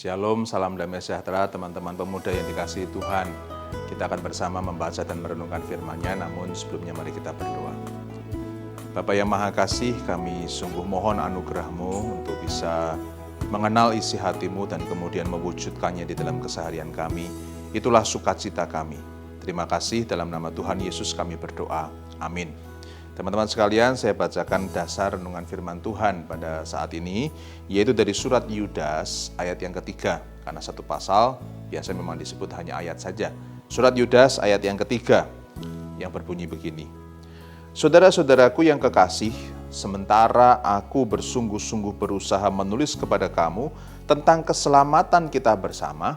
Shalom, salam damai sejahtera teman-teman pemuda yang dikasihi Tuhan. Kita akan bersama membaca dan merenungkan firman-Nya, namun sebelumnya mari kita berdoa. Bapa yang Maha Kasih, kami sungguh mohon anugerah-Mu untuk bisa mengenal isi hati-Mu dan kemudian mewujudkannya di dalam keseharian kami. Itulah sukacita kami. Terima kasih, dalam nama Tuhan Yesus kami berdoa. Amin. Teman-teman sekalian, saya bacakan dasar renungan firman Tuhan pada saat ini, yaitu dari surat Yudas ayat yang ketiga. Karena satu pasal biasa memang disebut hanya ayat saja. Surat Yudas ayat yang ketiga yang berbunyi begini. Saudara-saudaraku yang kekasih, sementara aku bersungguh-sungguh berusaha menulis kepada kamu tentang keselamatan kita bersama,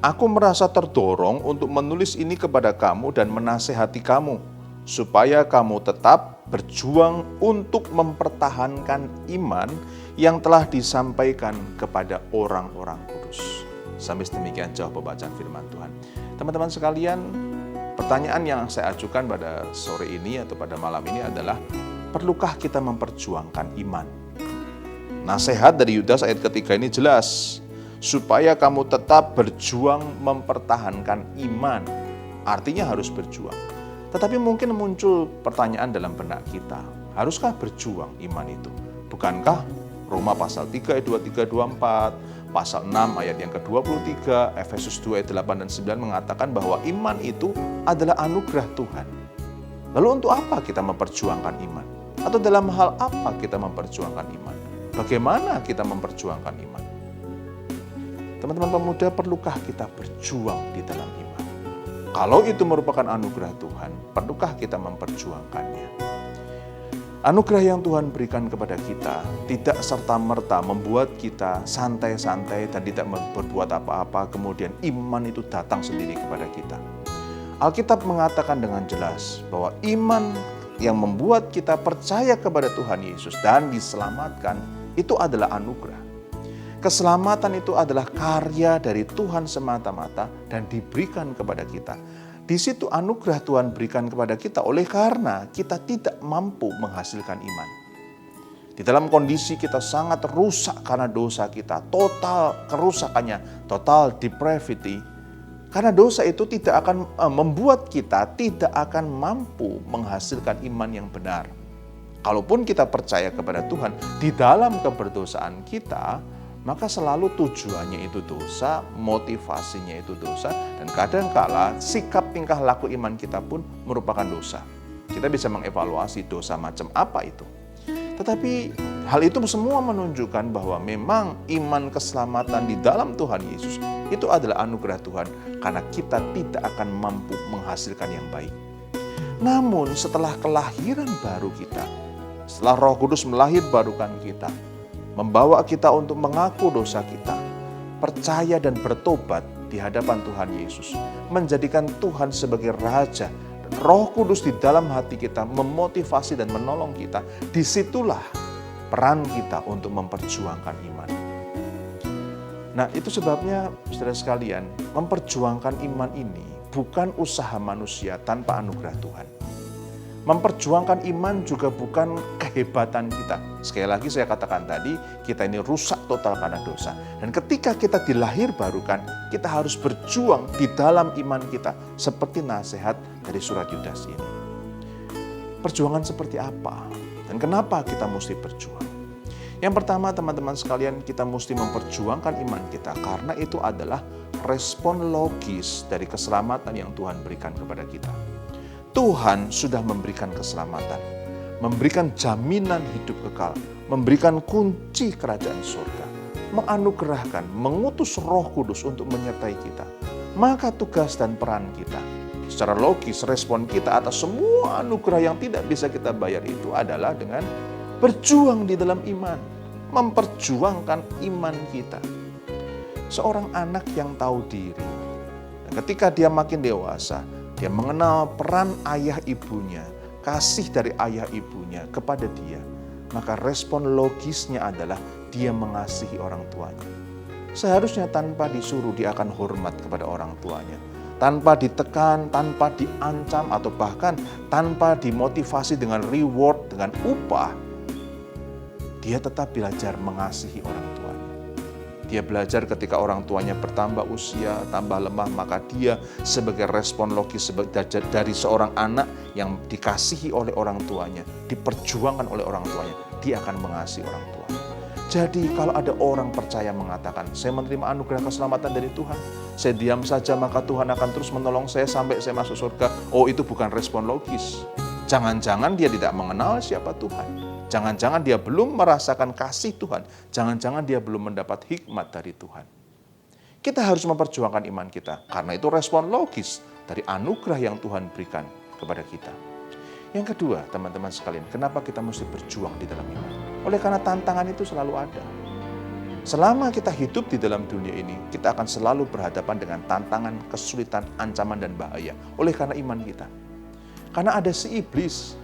aku merasa terdorong untuk menulis ini kepada kamu dan menasehati kamu, supaya kamu tetap berjuang untuk mempertahankan iman yang telah disampaikan kepada orang-orang kudus. Sampai demikian jauh pembacaan firman Tuhan. Teman-teman sekalian, pertanyaan yang saya ajukan pada sore ini atau pada malam ini adalah, perlukah kita memperjuangkan iman? Nasihat dari Yudas ayat ketiga ini jelas, supaya kamu tetap berjuang mempertahankan iman. Artinya harus berjuang. Tetapi mungkin muncul pertanyaan dalam benak kita, haruskah berjuang iman itu? Bukankah Roma pasal 3 ayat 23, 24, pasal 6 ayat yang ke-23, Efesus 2 ayat 8 dan 9 mengatakan bahwa iman itu adalah anugerah Tuhan. Lalu untuk apa kita memperjuangkan iman? Atau dalam hal apa kita memperjuangkan iman? Bagaimana kita memperjuangkan iman? Teman-teman pemuda, perlukah kita berjuang di dalam iman? Kalau itu merupakan anugerah Tuhan, perlukah kita memperjuangkannya? Anugerah yang Tuhan berikan kepada kita tidak serta-merta membuat kita santai-santai dan tidak berbuat apa-apa, kemudian iman itu datang sendiri kepada kita. Alkitab mengatakan dengan jelas bahwa iman yang membuat kita percaya kepada Tuhan Yesus dan diselamatkan itu adalah anugerah. Keselamatan itu adalah karya dari Tuhan semata-mata dan diberikan kepada kita. Di situ anugerah Tuhan berikan kepada kita oleh karena kita tidak mampu menghasilkan iman. Di dalam kondisi kita sangat rusak karena dosa kita, total kerusakannya, total depravity. Karena dosa itu tidak akan membuat kita tidak akan mampu menghasilkan iman yang benar. Kalaupun kita percaya kepada Tuhan, di dalam keberdosaan kita, maka selalu tujuannya itu dosa, motivasinya itu dosa, dan kadangkala sikap tingkah laku iman kita pun merupakan dosa. Kita bisa mengevaluasi dosa macam apa itu. Tetapi hal itu semua menunjukkan bahwa memang iman keselamatan di dalam Tuhan Yesus itu adalah anugerah Tuhan, karena kita tidak akan mampu menghasilkan yang baik. Namun setelah kelahiran baru kita, setelah Roh Kudus melahir barukan kita, membawa kita untuk mengaku dosa kita, percaya dan bertobat di hadapan Tuhan Yesus, menjadikan Tuhan sebagai Raja, dan Roh Kudus di dalam hati kita memotivasi dan menolong kita. Disitulah peran kita untuk memperjuangkan iman. Nah, itu sebabnya saudara sekalian, memperjuangkan iman ini bukan usaha manusia tanpa anugerah Tuhan. Memperjuangkan iman juga bukan kehebatan kita. Sekali lagi saya katakan tadi, kita ini rusak total karena dosa. Dan ketika kita dilahir barukan, kita harus berjuang di dalam iman kita. Seperti nasihat dari surat Yudas ini. Perjuangan seperti apa? Dan kenapa kita mesti berjuang? Yang pertama, teman-teman sekalian, kita mesti memperjuangkan iman kita. Karena itu adalah respon logis dari keselamatan yang Tuhan berikan kepada kita. Tuhan sudah memberikan keselamatan, memberikan jaminan hidup kekal, memberikan kunci kerajaan surga, menganugerahkan, mengutus Roh Kudus untuk menyertai kita. Maka tugas dan peran kita, secara logis respon kita atas semua anugerah yang tidak bisa kita bayar itu adalah dengan berjuang di dalam iman, memperjuangkan iman kita. Seorang anak yang tahu diri, dan ketika dia makin dewasa, dia mengenal peran ayah ibunya, kasih dari ayah ibunya kepada dia. Maka respon logisnya adalah dia mengasihi orang tuanya. Seharusnya tanpa disuruh dia akan hormat kepada orang tuanya. Tanpa ditekan, tanpa diancam, atau bahkan tanpa dimotivasi dengan reward, dengan upah. Dia tetap belajar mengasihi orang tuanya. Dia belajar ketika orang tuanya bertambah usia, tambah lemah, maka dia sebagai respon logis dari seorang anak yang dikasihi oleh orang tuanya, diperjuangkan oleh orang tuanya, dia akan mengasihi orang tuanya. Jadi kalau ada orang percaya mengatakan, saya menerima anugerah keselamatan dari Tuhan, saya diam saja maka Tuhan akan terus menolong saya sampai saya masuk surga. Oh, itu bukan respon logis. Jangan-jangan dia tidak mengenal siapa Tuhan. Jangan-jangan dia belum merasakan kasih Tuhan. Jangan-jangan dia belum mendapat hikmat dari Tuhan. Kita harus memperjuangkan iman kita. Karena itu respon logis dari anugerah yang Tuhan berikan kepada kita. Yang kedua, teman-teman sekalian, kenapa kita mesti berjuang di dalam iman? Oleh karena tantangan itu selalu ada. Selama kita hidup di dalam dunia ini, kita akan selalu berhadapan dengan tantangan, kesulitan, ancaman, dan bahaya. Oleh karena iman kita. Karena ada si iblis.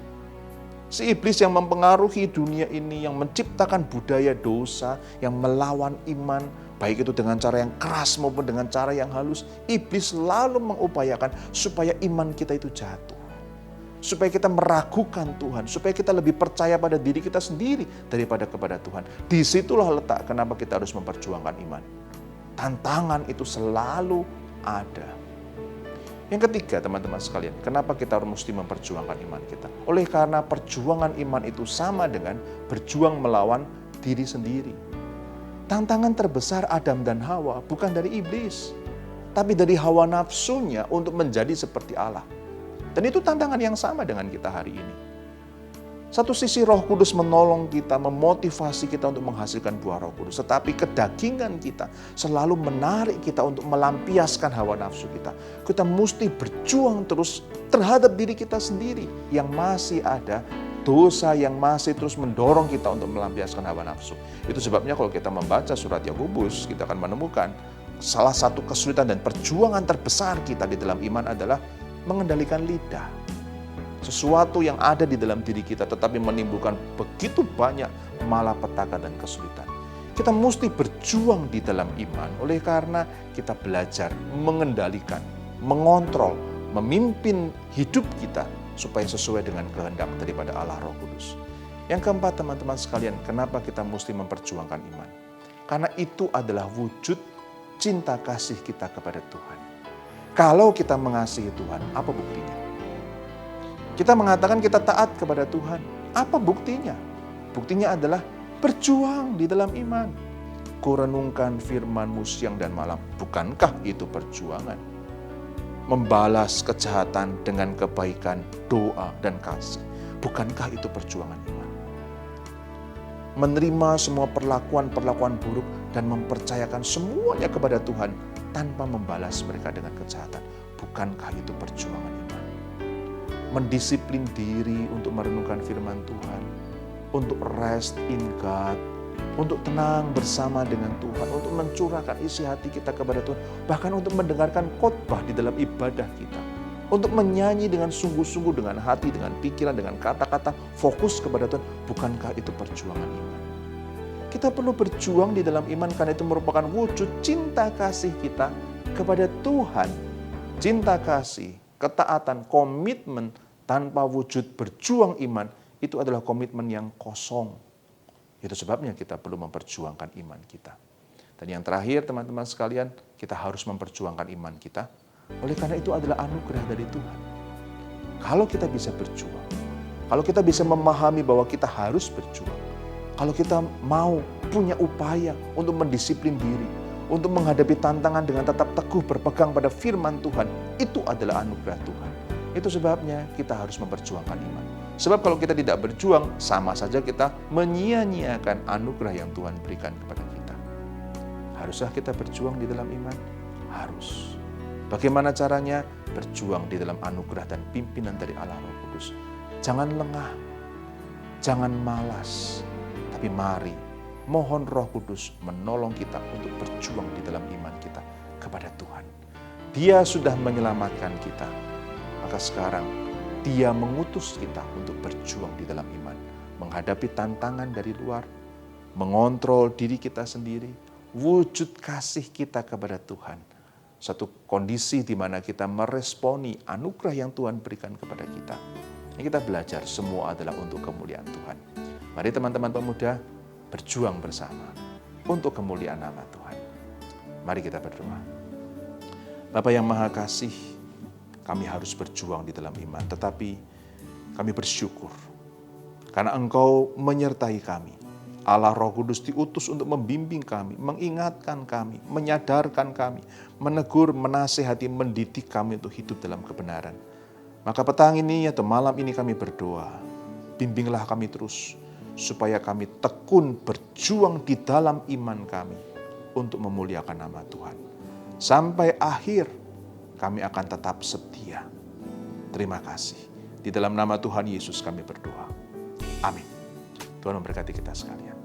Si iblis yang mempengaruhi dunia ini, yang menciptakan budaya dosa, yang melawan iman, baik itu dengan cara yang keras maupun dengan cara yang halus. Iblis selalu mengupayakan supaya iman kita itu jatuh. Supaya kita meragukan Tuhan, supaya kita lebih percaya pada diri kita sendiri daripada kepada Tuhan. Disitulah letak kenapa kita harus memperjuangkan iman. Tantangan itu selalu ada. Yang ketiga, teman-teman sekalian, kenapa kita harus mesti memperjuangkan iman kita? Oleh karena perjuangan iman itu sama dengan berjuang melawan diri sendiri. Tantangan terbesar Adam dan Hawa bukan dari iblis, tapi dari hawa nafsunya untuk menjadi seperti Allah. Dan itu tantangan yang sama dengan kita hari ini. Satu sisi Roh Kudus menolong kita, memotivasi kita untuk menghasilkan buah Roh Kudus. Tetapi kedagingan kita selalu menarik kita untuk melampiaskan hawa nafsu kita. Kita mesti berjuang terus terhadap diri kita sendiri yang masih ada dosa yang masih terus mendorong kita untuk melampiaskan hawa nafsu. Itu sebabnya kalau kita membaca surat Yakobus, kita akan menemukan salah satu kesulitan dan perjuangan terbesar kita di dalam iman adalah mengendalikan lidah. Sesuatu yang ada di dalam diri kita tetapi menimbulkan begitu banyak malapetaka dan kesulitan. Kita mesti berjuang di dalam iman oleh karena kita belajar mengendalikan, mengontrol, memimpin hidup kita supaya sesuai dengan kehendak daripada Allah Roh Kudus. Yang keempat, teman-teman sekalian, kenapa kita mesti memperjuangkan iman? Karena itu adalah wujud cinta kasih kita kepada Tuhan. Kalau kita mengasihi Tuhan, apa buktinya? Kita mengatakan kita taat kepada Tuhan. Apa buktinya? Buktinya adalah berjuang di dalam iman. Kurenungkan firman-Mu siang dan malam. Bukankah itu perjuangan? Membalas kejahatan dengan kebaikan, doa, dan kasih. Bukankah itu perjuangan iman? Menerima semua perlakuan-perlakuan buruk dan mempercayakan semuanya kepada Tuhan tanpa membalas mereka dengan kejahatan. Bukankah itu perjuangan iman? Mendisiplin diri untuk merenungkan firman Tuhan, untuk rest in God, untuk tenang bersama dengan Tuhan, untuk mencurahkan isi hati kita kepada Tuhan, bahkan untuk mendengarkan khotbah di dalam ibadah kita, untuk menyanyi dengan sungguh-sungguh, dengan hati, dengan pikiran, dengan kata-kata, fokus kepada Tuhan. Bukankah itu perjuangan iman? Kita perlu berjuang di dalam iman karena itu merupakan wujud cinta kasih kita kepada Tuhan. Cinta kasih, ketaatan, komitmen tanpa wujud berjuang iman, itu adalah komitmen yang kosong. Itu sebabnya kita perlu memperjuangkan iman kita. Dan yang terakhir, teman-teman sekalian, kita harus memperjuangkan iman kita. Oleh karena itu adalah anugerah dari Tuhan. Kalau kita bisa berjuang, kalau kita bisa memahami bahwa kita harus berjuang, kalau kita mau punya upaya untuk mendisiplin diri, untuk menghadapi tantangan dengan tetap teguh berpegang pada firman Tuhan, itu adalah anugerah Tuhan. Itu sebabnya kita harus memperjuangkan iman. Sebab kalau kita tidak berjuang, sama saja kita menyia-nyiakan anugerah yang Tuhan berikan kepada kita. Haruskah kita berjuang di dalam iman? Harus. Bagaimana caranya? Berjuang di dalam anugerah dan pimpinan dari Allah Roh Kudus. Jangan lengah, jangan malas, tapi mari mohon Roh Kudus menolong kita untuk berjuang di dalam iman kita kepada Tuhan. Dia sudah menyelamatkan kita. Maka sekarang Dia mengutus kita untuk berjuang di dalam iman. Menghadapi tantangan dari luar, mengontrol diri kita sendiri, wujud kasih kita kepada Tuhan. Satu kondisi di mana kita meresponi anugerah yang Tuhan berikan kepada kita. Yang kita belajar semua adalah untuk kemuliaan Tuhan. Mari teman-teman pemuda berjuang bersama untuk kemuliaan nama Tuhan. Mari kita berdoa. Bapa yang Maha Kasih, kami harus berjuang di dalam iman, tetapi kami bersyukur karena Engkau menyertai kami. Allah Roh Kudus diutus untuk membimbing kami, mengingatkan kami, menyadarkan kami, menegur, menasehati, mendidik kami untuk hidup dalam kebenaran. Maka petang ini atau malam ini kami berdoa, bimbinglah kami terus, supaya kami tekun berjuang di dalam iman kami untuk memuliakan nama Tuhan. Sampai akhir kami akan tetap setia. Terima kasih. Di dalam nama Tuhan Yesus kami berdoa. Amin. Tuhan memberkati kita sekalian.